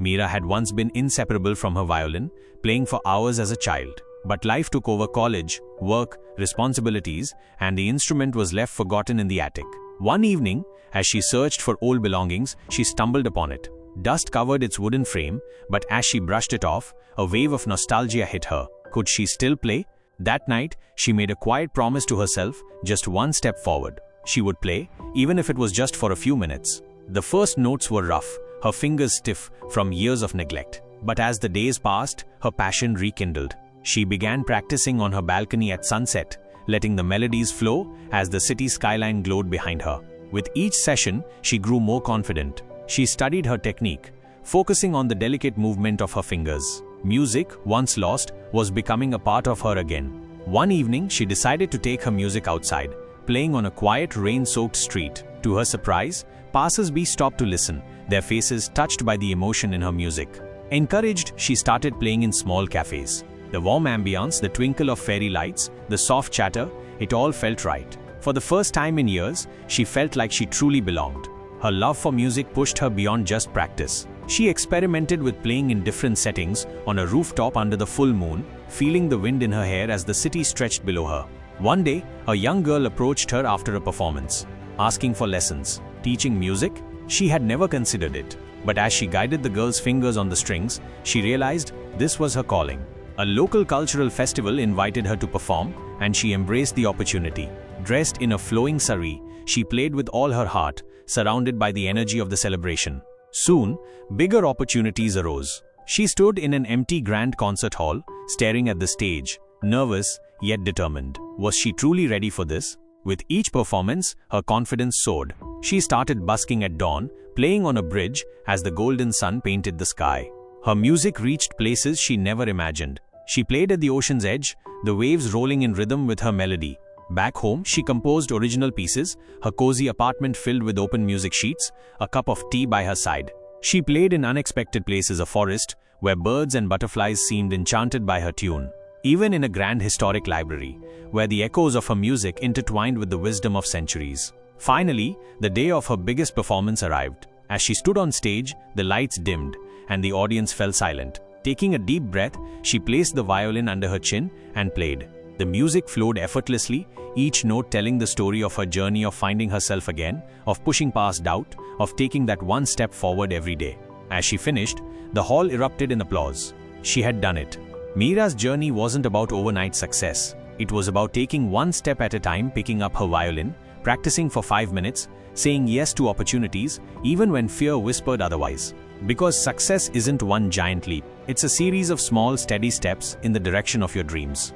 Meera had once been inseparable from her violin, playing for hours as a child. But life took over college, work, responsibilities, and the instrument was left forgotten in the attic. One evening, as she searched for old belongings, she stumbled upon it. Dust covered its wooden frame, but as she brushed it off, a wave of nostalgia hit her. Could she still play? That night, she made a quiet promise to herself, just one step forward. She would play, even if it was just for a few minutes. The first notes were rough, her fingers stiff from years of neglect. But as the days passed, her passion rekindled. She began practicing on her balcony at sunset, letting the melodies flow as the city skyline glowed behind her. With each session, she grew more confident. She studied her technique, focusing on the delicate movement of her fingers. Music, once lost, was becoming a part of her again. One evening, she decided to take her music outside, playing on a quiet, rain-soaked street. To her surprise, passers-by stopped to listen, their faces touched by the emotion in her music. Encouraged, she started playing in small cafés. The warm ambience, the twinkle of fairy lights, the soft chatter, it all felt right. For the first time in years, she felt like she truly belonged. Her love for music pushed her beyond just practice. She experimented with playing in different settings, on a rooftop under the full moon, feeling the wind in her hair as the city stretched below her. One day, a young girl approached her after a performance, asking for lessons. Teaching music? She had never considered it. But as she guided the girl's fingers on the strings, she realized this was her calling. A local cultural festival invited her to perform, and she embraced the opportunity. Dressed in a flowing sari, she played with all her heart, surrounded by the energy of the celebration. Soon, bigger opportunities arose. She stood in an empty grand concert hall, staring at the stage, nervous yet determined. Was she truly ready for this? With each performance, her confidence soared. She started busking at dawn, playing on a bridge as the golden sun painted the sky. Her music reached places she never imagined. She played at the ocean's edge, the waves rolling in rhythm with her melody. Back home, she composed original pieces, her cozy apartment filled with open music sheets, a cup of tea by her side. She played in unexpected places, a forest, where birds and butterflies seemed enchanted by her tune. Even in a grand historic library, where the echoes of her music intertwined with the wisdom of centuries. Finally, the day of her biggest performance arrived. As she stood on stage, the lights dimmed, and the audience fell silent. Taking a deep breath, she placed the violin under her chin and played. The music flowed effortlessly, each note telling the story of her journey of finding herself again, of pushing past doubt, of taking that one step forward every day. As she finished, the hall erupted in applause. She had done it. Meera's journey wasn't about overnight success. It was about taking one step at a time, picking up her violin, practicing for 5 minutes, saying yes to opportunities, even when fear whispered otherwise. Because success isn't one giant leap. It's a series of small, steady steps in the direction of your dreams.